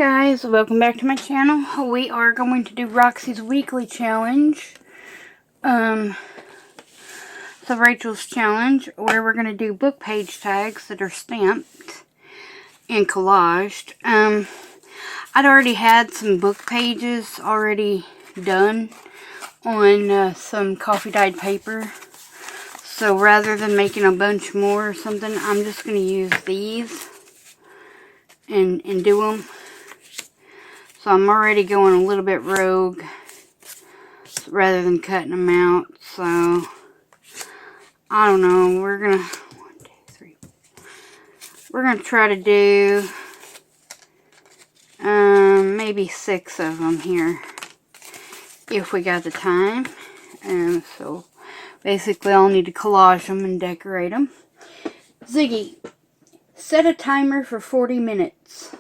Hi guys, welcome back to my channel. We are going to do Roxy's weekly challenge. So Rachel's challenge, where we're going to do book page tags that are stamped and collaged. I'd already had some book pages already done on some coffee dyed paper. So rather than making a bunch more or something, I'm just going to use these and do them. So I'm already going a little bit rogue rather than cutting them out. So I don't know. We're gonna try to do maybe 6 of them here if we got the time. So basically I'll need to collage them and decorate them. Ziggy, set a timer for 40 minutes.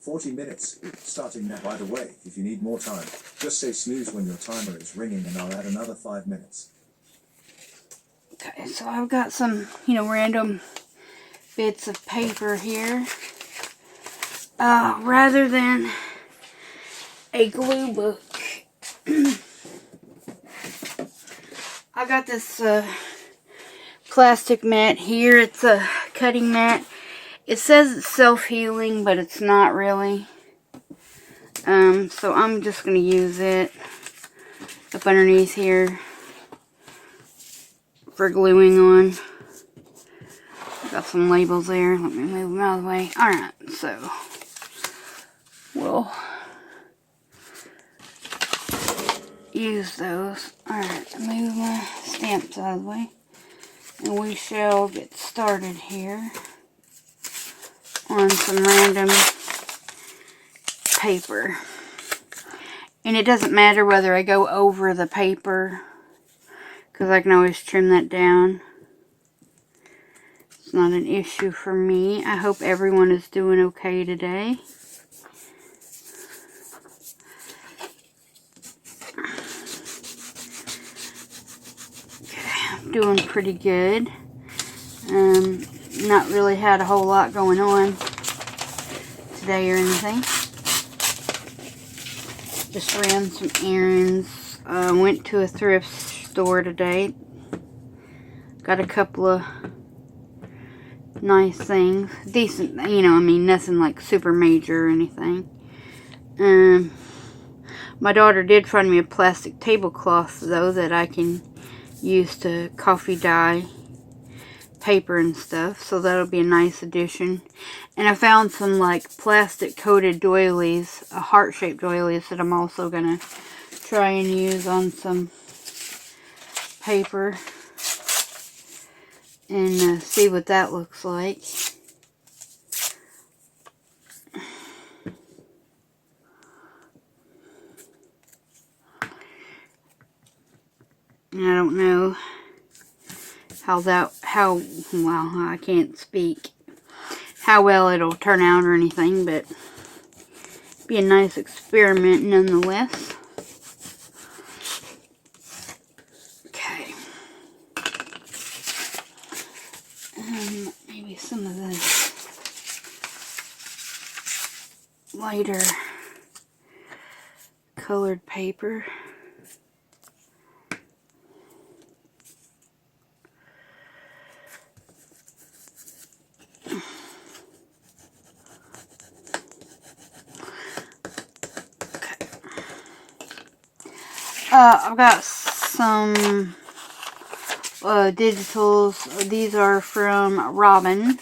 40 minutes, starting now. By the way, if you need more time, just say snooze when your timer is ringing and I'll add another 5 minutes. Okay, so I've got some, random bits of paper here. Rather than a glue book, I got this plastic mat here. It's a cutting mat. It says it's self-healing, but it's not really. So I'm just going to use it up underneath here for gluing on. Got some labels there. Let me move them out of the way. Alright, so we'll use those. Alright, move my stamps out of the way. And we shall get started here on some random paper. And it doesn't matter whether I go over the paper, because I can always trim that down. It's not an issue for me. I hope everyone is doing okay today. Okay, I'm doing pretty good. Not really had a whole lot going on today or anything. Just ran some errands. Went to a thrift store today. Got a couple of nice things. Decent, nothing like super major or anything. My daughter did find me a plastic tablecloth though that I can use to coffee dye paper and stuff, so that'll be a nice addition. And I found some like plastic coated doilies, heart-shaped doilies, that I'm also gonna try and use on some paper and see what that looks like. And I don't know I can't speak how well it'll turn out or anything, but be a nice experiment nonetheless. Okay. Maybe some of this lighter colored paper. I've got some digitals. These are from Robin,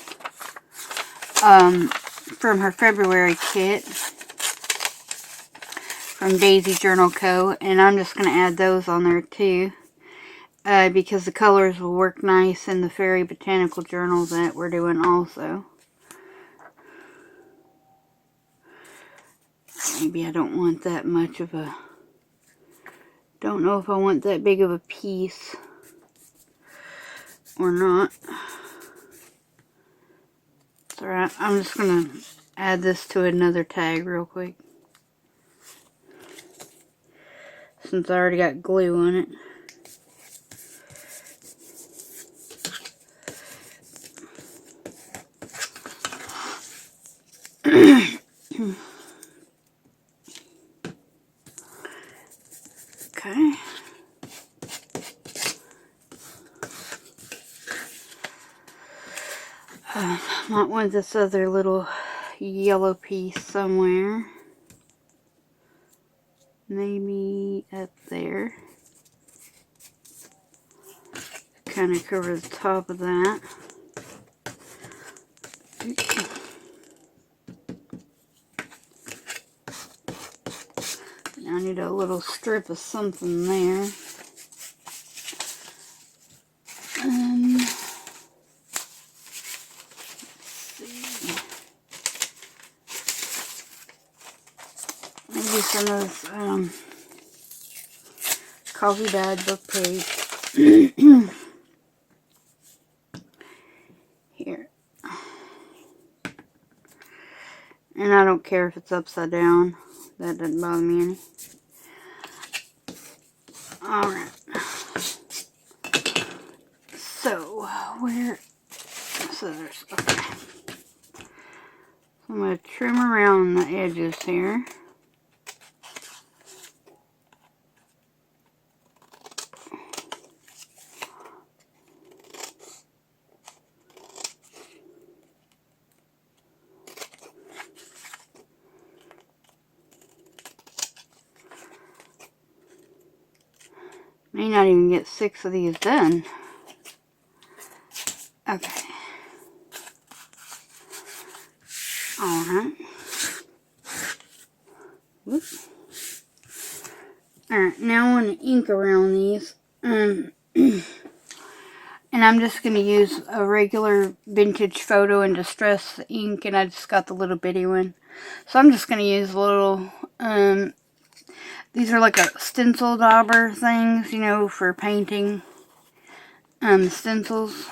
from her February kit from Daisy Journal Co. And I'm just going to add those on there too, because the colors will work nice in the Fairy Botanical Journal that we're doing also. Maybe I don't want that much of a... Don't know if I want that big of a piece or not. It's alright. I'm just going to add this to another tag real quick, since I already got glue on it. Okay. Might want this other little yellow piece somewhere. Maybe up there. Kind of cover the top of that. Now I need a little strip of something there. Maybe some of this Coffee Dad book page. Here. And I don't care if it's upside down. That doesn't bother me any. Alright. So, where... Scissors. Okay. So I'm going to trim around the edges here. May not even get 6 of these done. Okay. Alright. Alright, now I want to ink around these. And I'm just going to use a regular vintage photo and distress ink, and I just got the little bitty one. So I'm just going to use a little, these are like a stencil dauber things, you know, for painting stencils.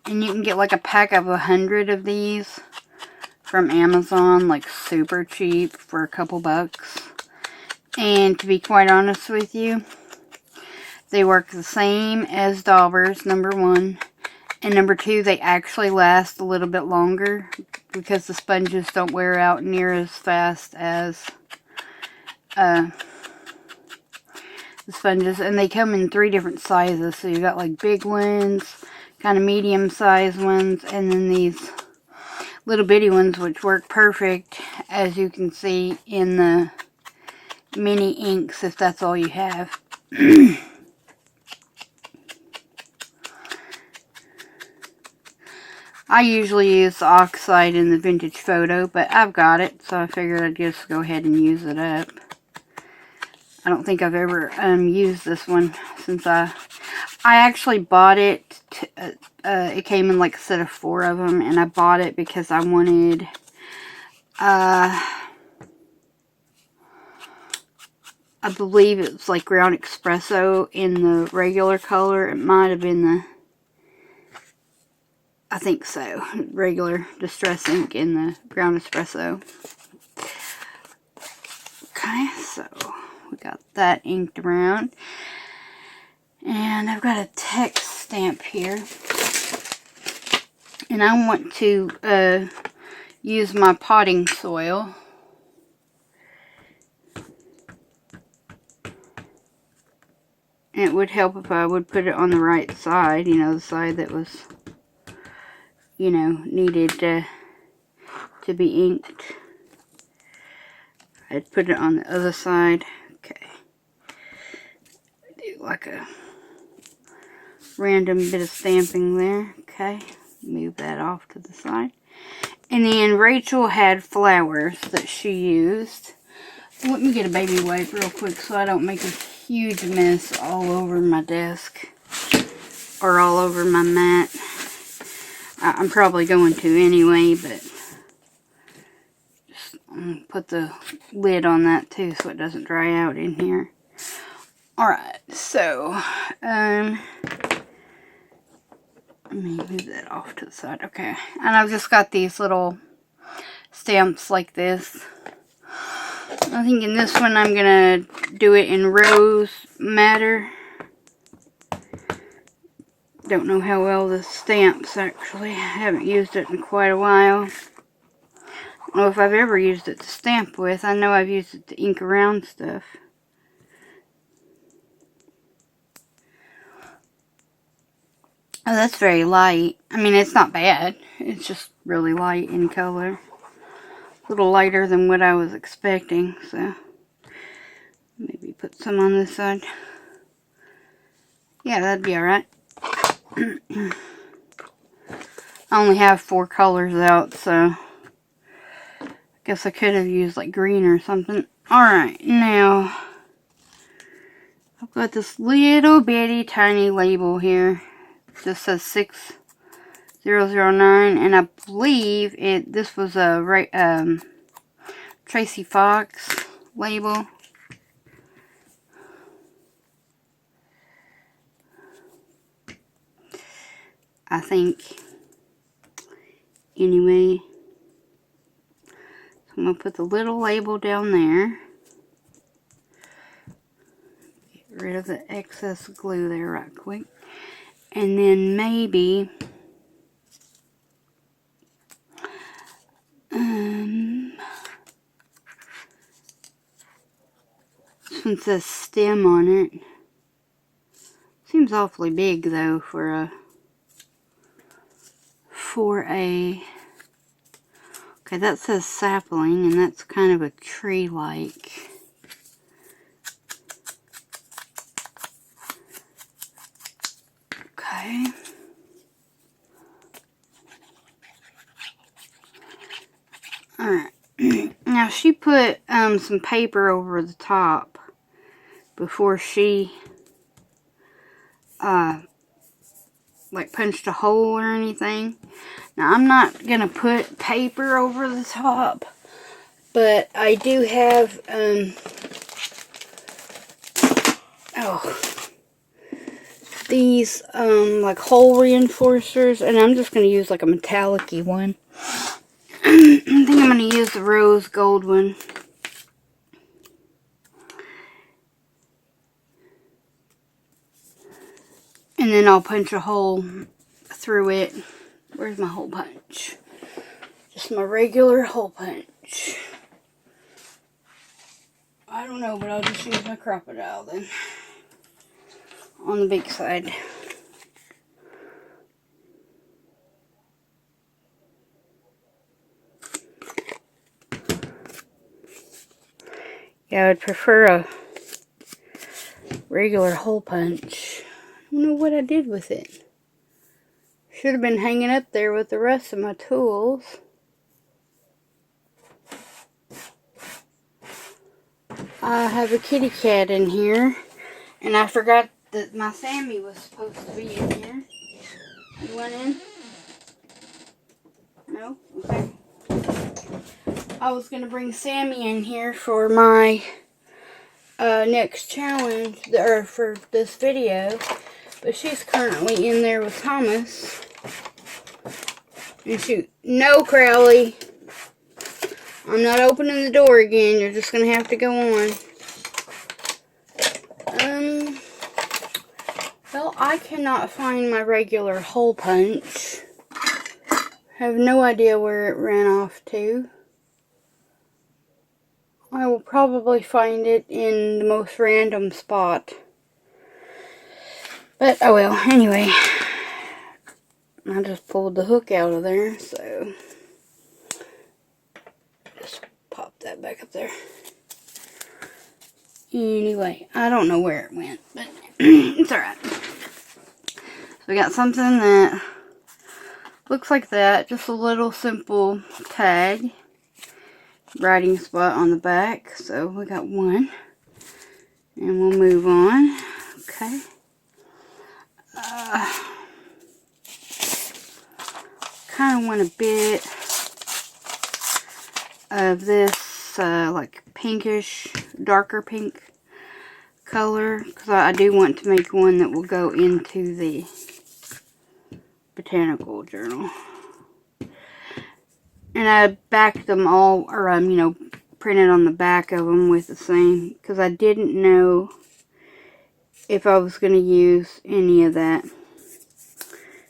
And you can get like a pack of 100 of these from Amazon, like super cheap for a couple bucks. And to be quite honest with you, they work the same as daubers, number one. And number two, they actually last a little bit longer because the sponges don't wear out near as fast as the sponges. And they come in 3 different sizes. So you got like big ones, kind of medium sized ones, and then these little bitty ones which work perfect, as you can see in the mini inks if that's all you have. I usually use the oxide in the vintage photo, but I've got it, so I figured I'd just go ahead and use it up. I don't think I've ever used this one since I actually bought it. It came in like a set of 4 of them, and I bought it because I wanted I believe it was like ground espresso in the regular color. It might have been the, I think so, regular distress ink in the ground espresso. Okay, so we got that inked around. And I've got a text stamp here. And I want to use my potting soil. And it would help if I would put it on the right side, you know, the side that was, you know, needed to be inked. I'd put it on the other side. Okay. Do like a random bit of stamping there. Okay. Move that off to the side. And then Rachel had flowers that she used. Let me get a baby wipe real quick so I don't make a huge mess all over my desk or all over my mat. I'm probably going to anyway, but just put the lid on that too so it doesn't dry out in here. Alright, so let me move that off to the side. Okay, and I've just got these little stamps like this. I think in this one I'm going to do it in rose madder. Don't know how well this stamps actually. I haven't used it in quite a while. know if I've ever used it to stamp with. I know I've used it to ink around stuff. Oh, that's very light. I mean, it's not bad. It's just really light in color. A little lighter than what I was expecting, so maybe put some on this side. Yeah, that'd be alright. I only have 4 colors out, so I guess I could have used like green or something. Alright, now I've got this little bitty tiny label here. It just says 6009, and I believe this was a Tracy Fox label. I think. Anyway, so I'm going to put the little label down there. Get rid of the excess glue there right quick. And then maybe this one says stem on it. Seems awfully big though for a okay, that says sapling, and that's kind of a tree-like. Okay. Alright. Now she put some paper over the top before she like punched a hole or anything. Now I'm not gonna put paper over the top, but I do have these like hole reinforcers, and I'm just gonna use like a metallic-y one. I think I'm gonna use the rose gold one. And then I'll punch a hole through it. Where's my hole punch? Just my regular hole punch. I don't know, but I'll just use my crocodile then. On the big side. Yeah, I would prefer a regular hole punch. I don't know what I did with it. Should have been hanging up there with the rest of my tools. I have a kitty cat in here, and I forgot that my Sammy was supposed to be in here. You went in? No? Okay. I was going to bring Sammy in here for my next challenge, or for this video, but she's currently in there with Thomas. And shoot, no, Crowley. I'm not opening the door again. You're just going to have to go on. Well, I cannot find my regular hole punch. I have no idea where it ran off to. I will probably find it in the most random spot. But, oh well, anyway. I just pulled the hook out of there, so just pop that back up there. Anyway, I don't know where it went, but it's alright. So we got something that looks like that, just a little simple tag. Writing spot on the back, so we got one. And we'll move on. Okay. Kind of want a bit of this like pinkish, darker pink color, because I do want to make one that will go into the botanical journal. And I backed them all, or you know, printed on the back of them with the same, because I didn't know if I was going to use any of that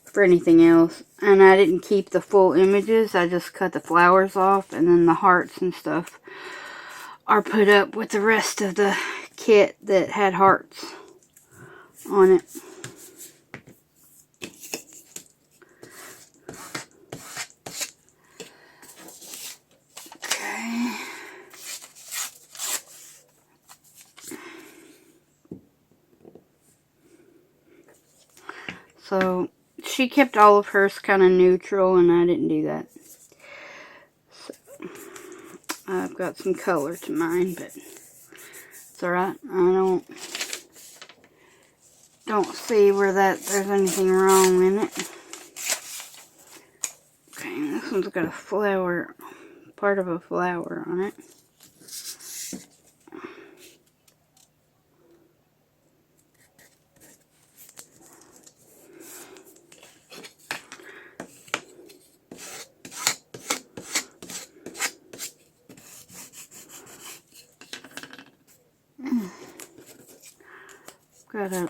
for anything else. And I didn't keep the full images. I just cut the flowers off, and then the hearts and stuff are put up with the rest of the kit that had hearts on it. Okay. So she kept all of hers kind of neutral, and I didn't do that. So I've got some color to mine, but it's alright. I don't see where there's anything wrong in it. Okay, this one's got a flower, part of a flower on it. Got a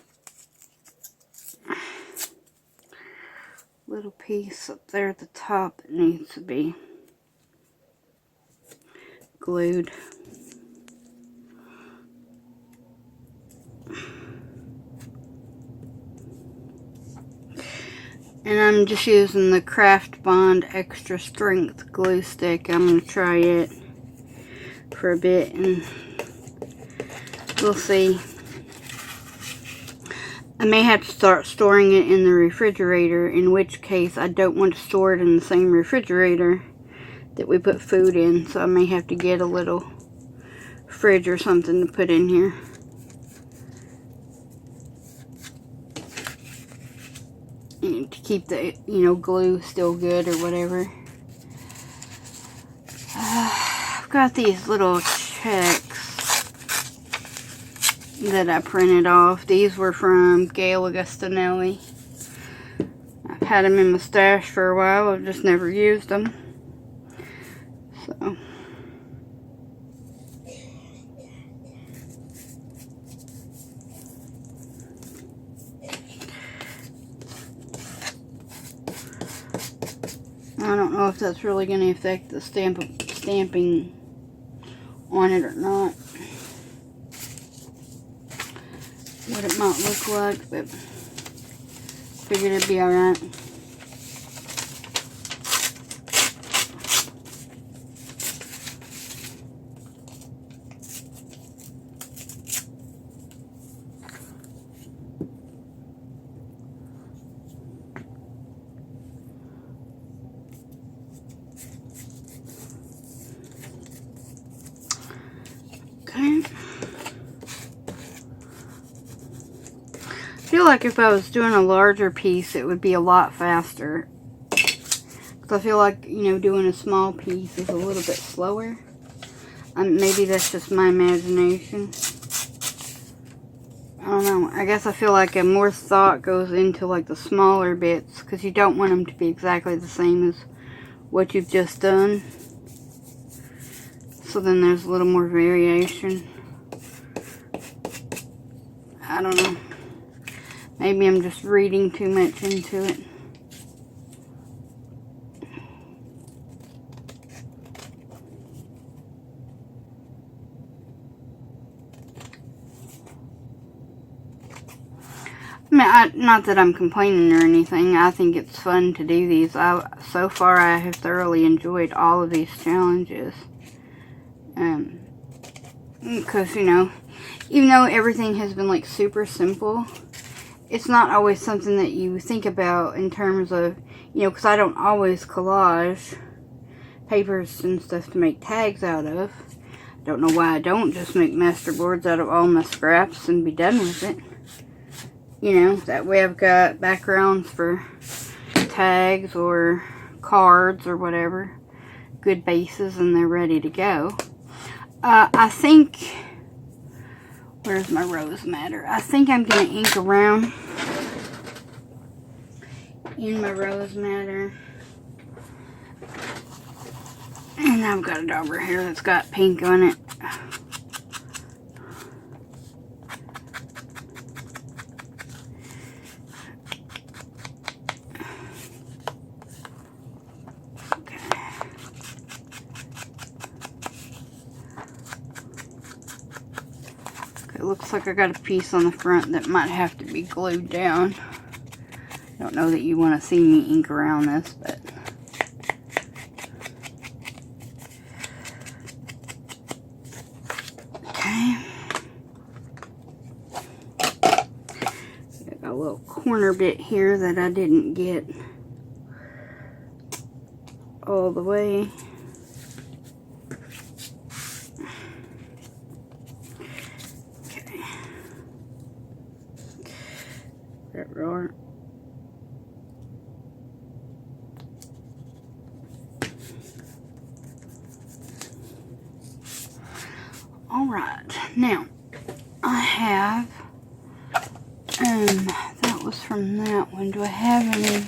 little piece up there at the top that needs to be glued. And I'm just using the Craft Bond Extra Strength glue stick. I'm going to try it for a bit and we'll see. I may have to start storing it in the refrigerator, in which case I don't want to store it in the same refrigerator that we put food in. So I may have to get a little fridge or something to put in here. And to keep the, glue still good or whatever. I've got these little checks that I printed off. These were from Gail Augustinelli. I've had them in my stash for a while. I've just never used them. So I don't know if that's really going to affect the stamping on it or not. What it might look like, but figured it'd be alright. Okay. I feel like if I was doing a larger piece, it would be a lot faster. Because I feel like, doing a small piece is a little bit slower. Maybe that's just my imagination. I don't know. I guess I feel like more thought goes into like the smaller bits. Because you don't want them to be exactly the same as what you've just done. So then there's a little more variation. I don't know. Maybe I'm just reading too much into it. I mean, not that I'm complaining or anything. I think it's fun to do these. So far, I have thoroughly enjoyed all of these challenges. Because, even though everything has been like super simple, it's not always something that you think about in terms of, because I don't always collage papers and stuff to make tags out of. Don't know why I don't just make masterboards out of all my scraps and be done with it. That way I've got backgrounds for tags or cards or whatever. Good bases and they're ready to go. I think, where's my rose madder? I think I'm going to ink around in my rose madder. And I've got it over here that's got pink on it. It looks like I got a piece on the front that might have to be glued down. I don't know that you want to see me ink around this, but okay. Got a little corner bit here that I didn't get all the way. Okay. That roller. Alright, now I have that was from that one. Do I have any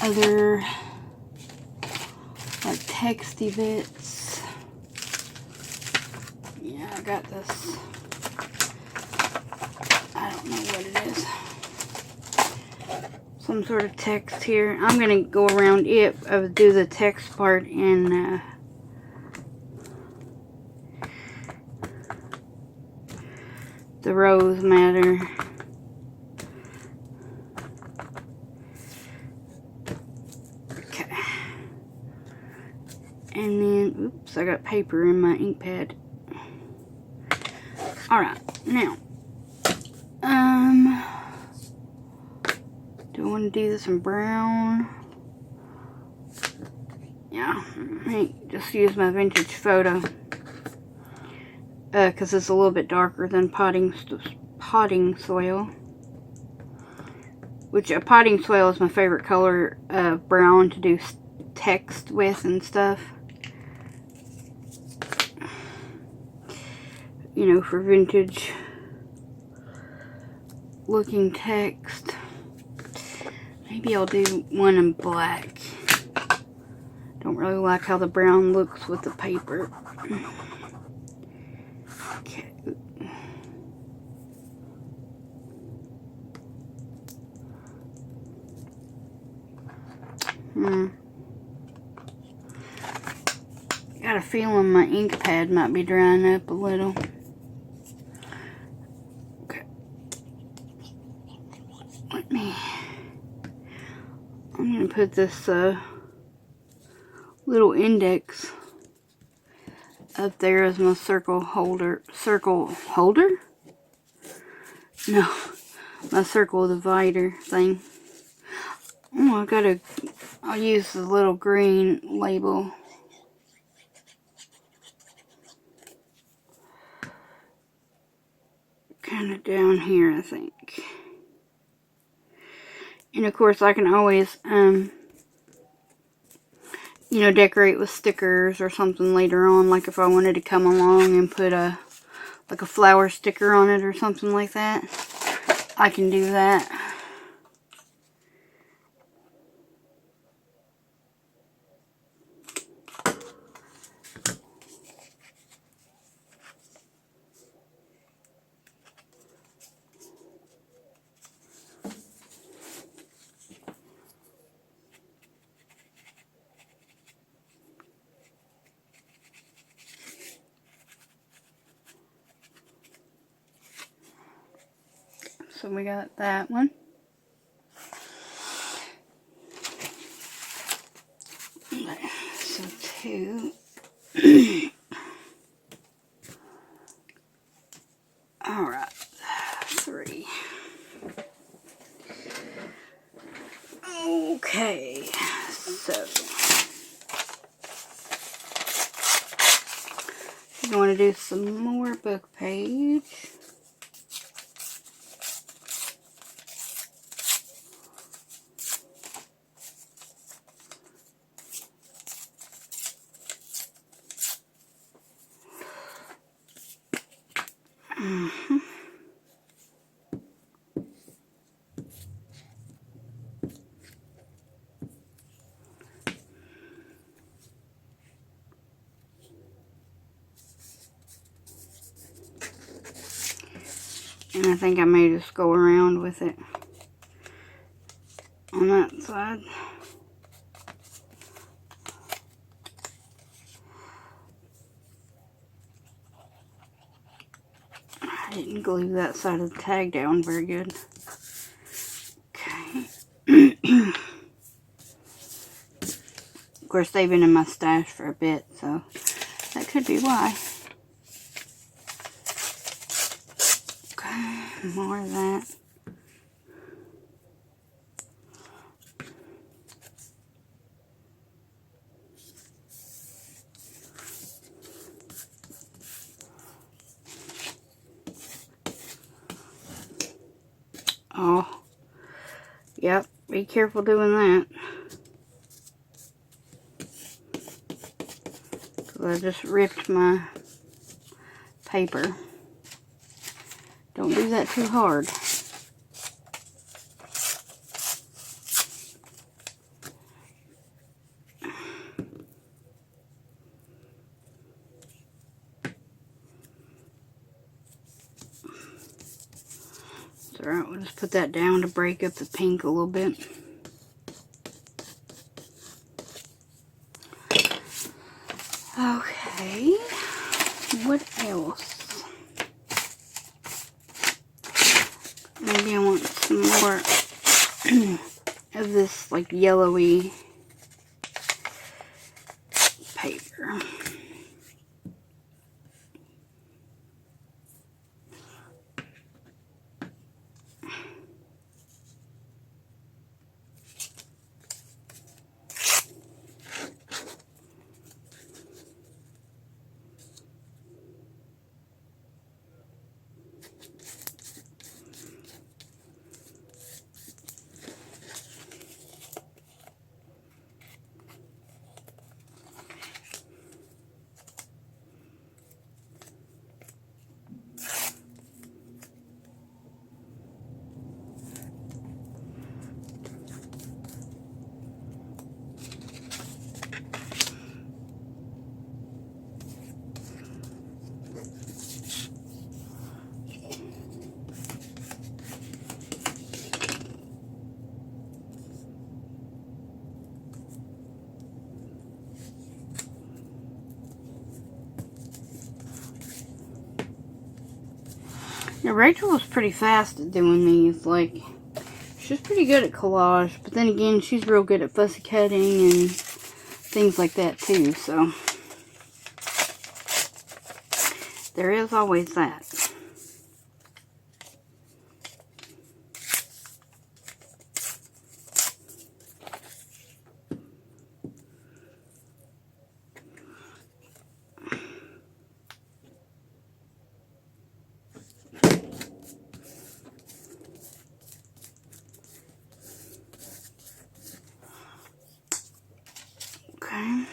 other like texty bits? Yeah, I got this. I don't know what it is. Some sort of text here. I'm gonna go around it. I would do the text part in the rose matter. Okay. And then, oops, I got paper in my ink pad. Alright, now, do I want to do this in brown? Yeah, I might just use my vintage photo. Because it's a little bit darker than potting soil. Which a potting soil is my favorite color of brown to do text with and stuff. You know, for vintage looking text. Maybe I'll do one in black. Don't really like how the brown looks with the paper. Okay. Got a feeling my ink pad might be drying up a little. Okay. I'm gonna put this little index up there as my circle holder. No, my circle divider thing. Oh, I'll use the little green label. Kind of down here, I think. And of course, I can always, you know, decorate with stickers or something later on. Like if I wanted to come along and put like a flower sticker on it or something like that, I can do that. So we got that one. So 2. Alright, 3. Okay, so you want to do some more book page. And I think I may just go around with it on that side. didn't glue that side of the tag down very good. Okay. Of course, they've been in my stash for a bit, so that could be why. Okay, more of that. Oh, yep, be careful doing that. I just ripped my paper. Don't do that too hard. It's alright, we'll just put that down to break up the pink a little bit. Okay, what else? Maybe I want some more of this like yellowy paper. Yeah, Rachel was pretty fast at doing these. Like, she's pretty good at collage, but then again, she's real good at fussy cutting and things like that too, so there is always that. Okay.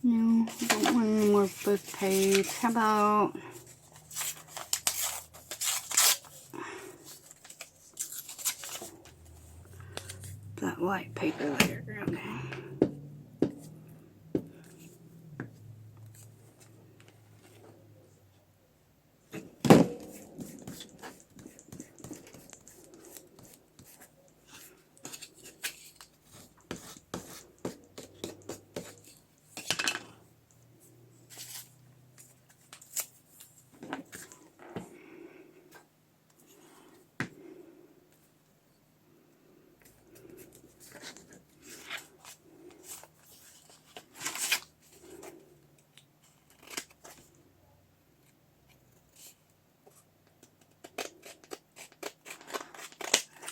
No, I don't want any more book page. How about that white paper there? Okay.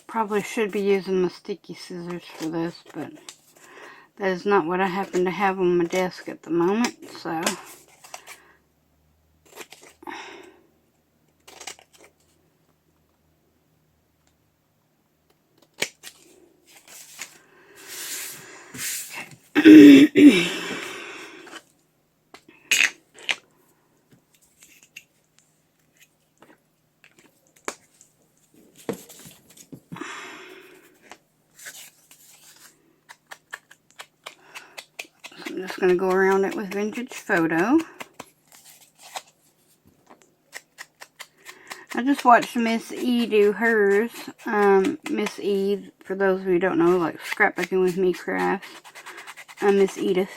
Probably should be using my sticky scissors for this, but that is not what I happen to have on my desk at the moment, so. Okay. I'm just going to go around it with Vintage Photo. I just watched Miss E do hers. Miss E, for those of you who don't know, like Scrapbooking with Me Crafts. Miss Edith.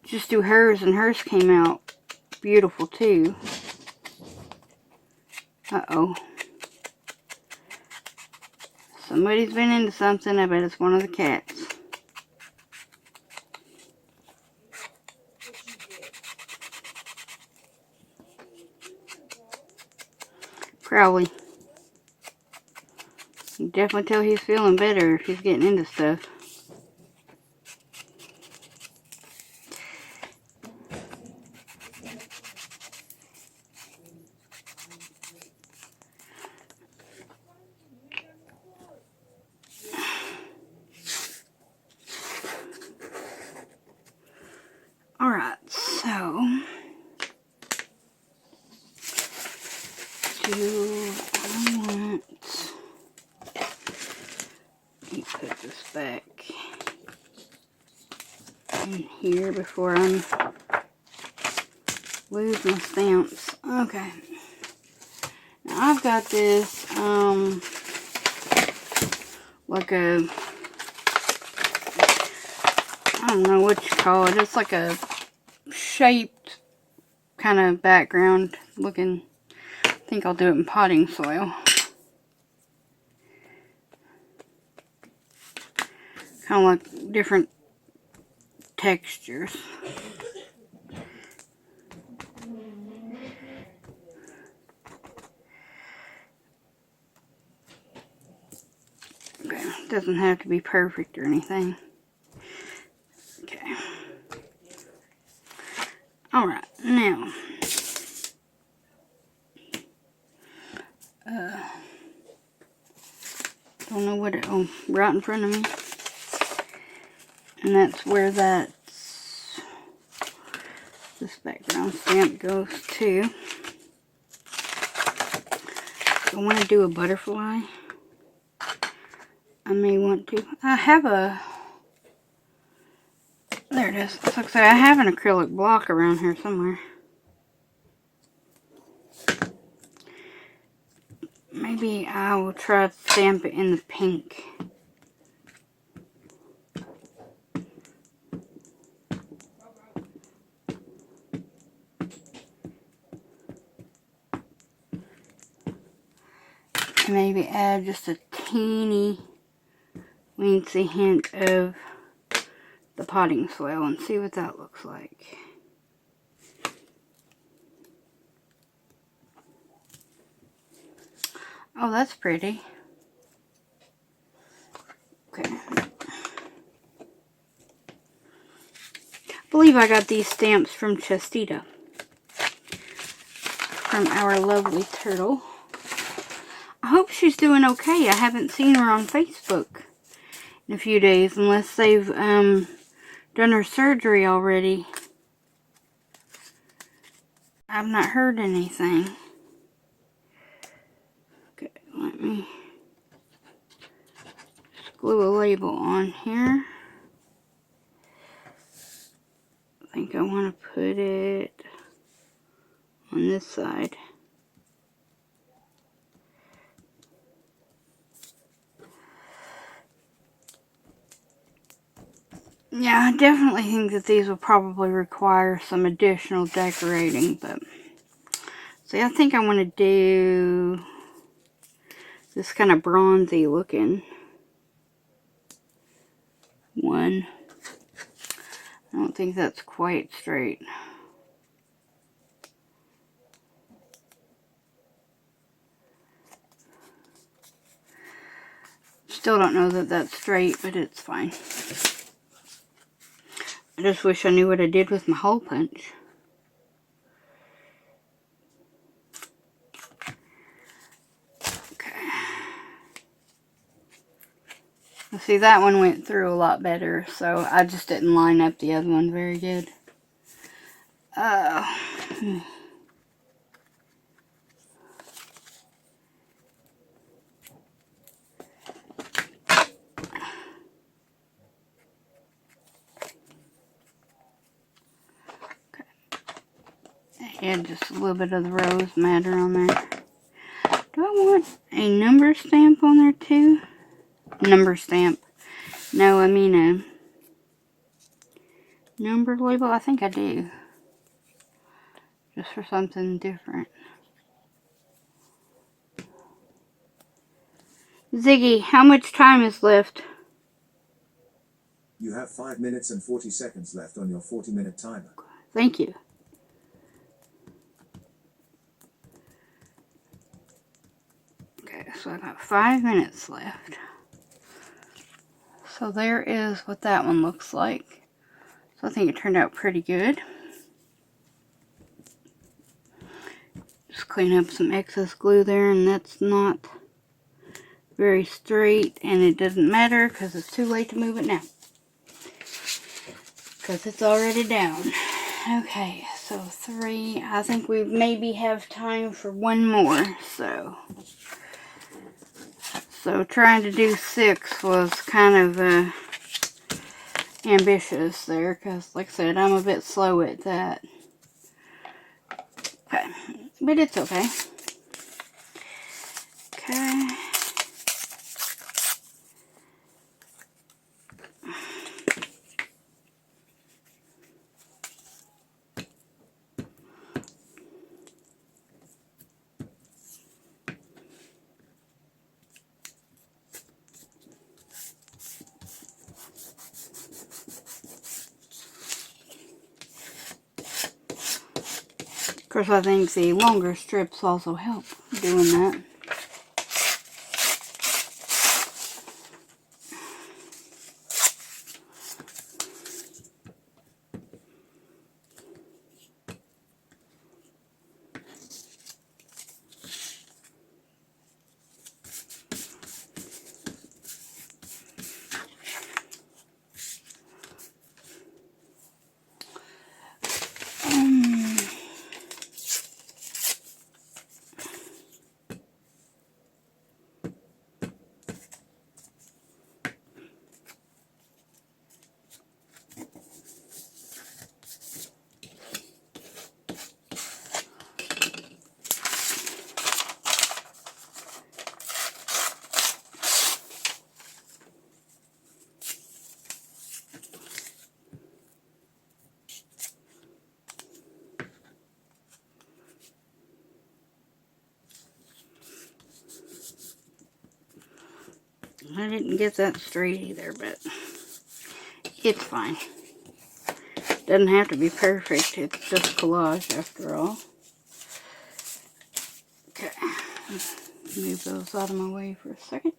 Just do hers, and hers came out beautiful too. Uh-oh. Somebody's been into something. I bet it's one of the cats. Probably. You can definitely tell he's feeling better if he's getting into stuff. Alright, so do I want me put this back in here before I lose my stamps. Okay. Now I've got this like a, I don't know what you call it. It's like a shaped kind of background looking. I think I'll do it in potting soil. Kind of like different textures. Okay, doesn't have to be perfect or anything. Okay. Alright, now don't know what it, oh, right in front of me. And that's where this background stamp goes to. I want to do a butterfly. I may want to. I have a, there it is. Like I say, I have an acrylic block around here somewhere. Maybe I will try to stamp it in the pink. Maybe add just a teeny weensy hint of the potting soil and see what that looks like. Oh, that's pretty. Okay. I believe I got these stamps from Chestita. From our lovely turtle. I hope she's doing okay. I haven't seen her on Facebook in a few days unless they've done her surgery already. I've not heard anything. Okay, let me just glue a label on here. I think I want to put it on this side. Yeah, I definitely think that these will probably require some additional decorating, but see, I think I want to do this kind of bronzy looking one. I don't think that's quite straight. Still don't know that that's straight, but it's fine. I just wish I knew what I did with my hole punch. Okay. Well, see, that one went through a lot better, so I just didn't line up the other one very good. Add just a little bit of the rose madder on there. Do I want a number stamp on there too? Number stamp. No, I mean a number label. I think I do. just for something different. Ziggy, how much time is left? You have 5 minutes and 40 seconds left on your 40-minute timer. Thank you. Okay, so I got 5 minutes left. So there is what that one looks like. So I think it turned out pretty good. Just clean up some excess glue there, and that's not very straight, and it doesn't matter because it's too late to move it now. Because it's already down. Okay, so 3. I think we maybe have time for one more, so trying to do 6 was kind of ambitious there, because like I said, I'm a bit slow at that. Okay, but it's okay. Okay. Of course, I think the longer strips also help doing that. I didn't get that straight either, but it's fine. Doesn't have to be perfect. It's just collage after all. Okay. Move those out of my way for a second.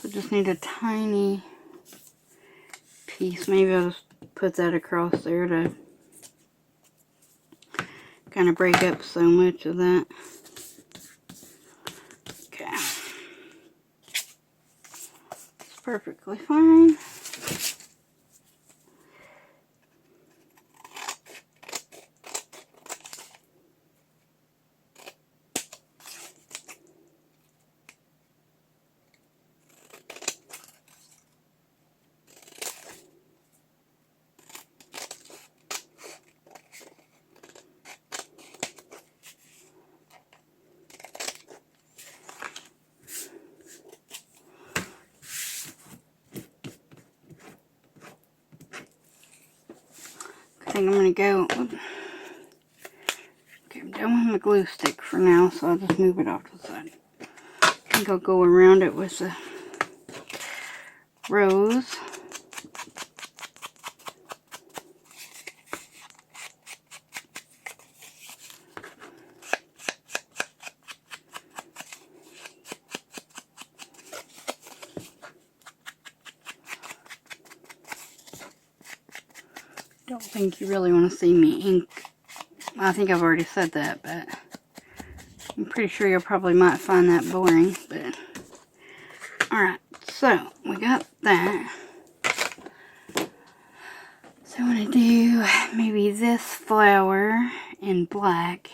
I just need a tiny piece. Maybe I'll just put that across there to kind of break up so much of that. Okay. It's perfectly fine. I think I'm going to go, okay, I'm done with my glue stick for now, so I'll just move it off to the side. I think I'll go around it with the rose. Don't think you really want to see me ink. I think I've already said that, but I'm pretty sure you probably might find that boring. But alright, so we got that. So I'm going to do maybe this flower in black.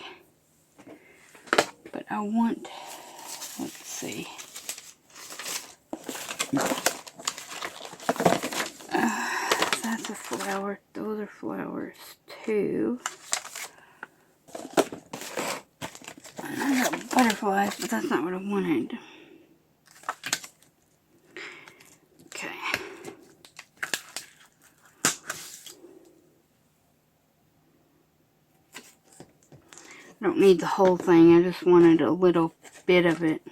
But I want, let's see. That's a flower. Those are flowers too. I got butterflies, but that's not what I wanted. Okay. I don't need the whole thing. I just wanted a little bit of it.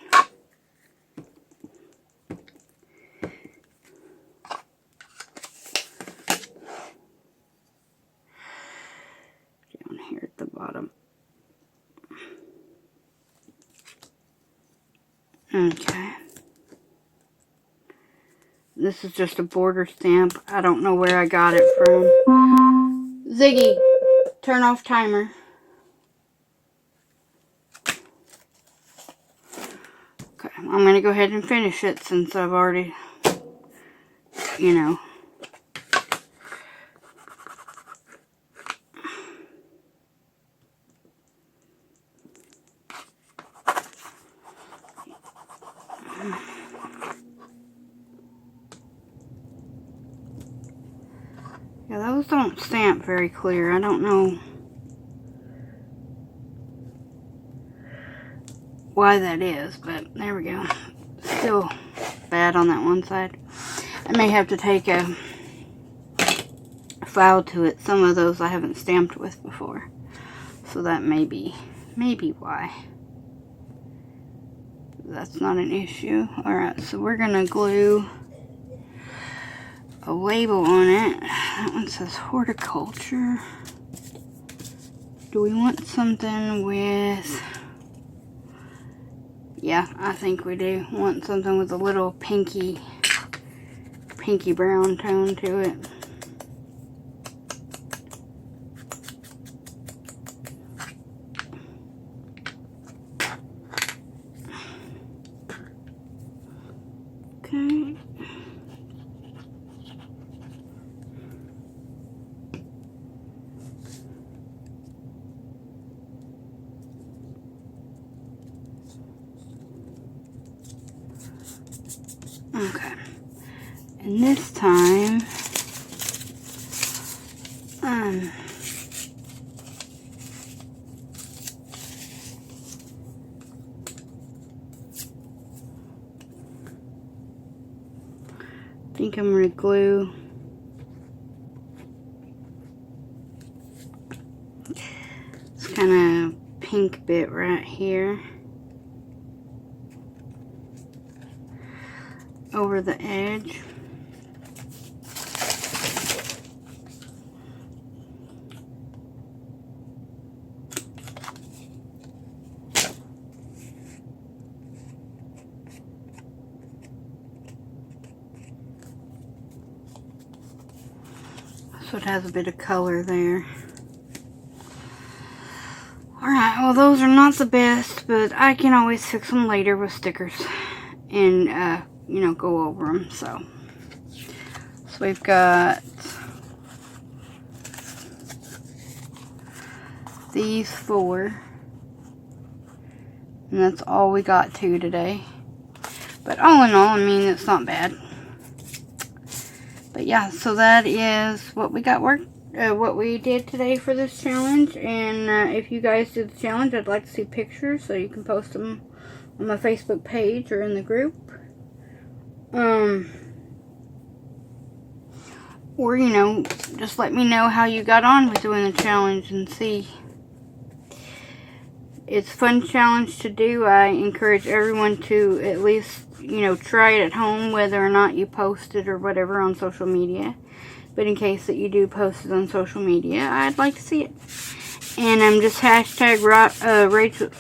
Down here at the bottom. Okay. This is just a border stamp. I don't know where I got it from. Ziggy, turn off timer. Okay, I'm going to go ahead and finish it since I've already, you know. Yeah, those don't stamp very clear. I don't know why that is, but there we go. Still bad on that one side. I may have to take a file to it. Some of those I haven't stamped with before, so that may be why. That's not an issue. Alright, so we're gonna glue a label on it. That one says horticulture. Do we want something with... Yeah, I think we do want something with a little pinky brown tone to it. Okay. Okay. And this time, I think I'm going to glue this kind of pink bit right here over the edge. So it has a bit of color there. Alright, well those are not the best, but I can always fix them later with stickers and, you know, go over them. So we've got these 4. And that's all we got to today. But all in all, I mean, it's not bad. But yeah, so that is what we got what we did today for this challenge. And if you guys did the challenge, I'd like to see pictures so you can post them on my Facebook page or in the group. Or, you know, just let me know how you got on with doing the challenge and see. It's a fun challenge to do. I encourage everyone to at least, you know, try it at home, whether or not you post it or whatever on social media. But in case that you do post it on social media, I'd like to see it. And I'm just hashtag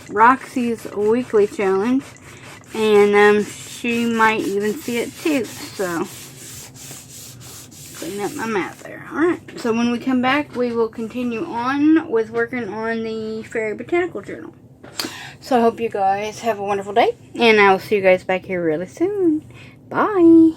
Roxy's weekly challenge. And she might even see it too. So, clean up my mat there. Alright, so when we come back, we will continue on with working on the Fairy Botanical Journal. So I hope you guys have a wonderful day. And I will see you guys back here really soon. Bye.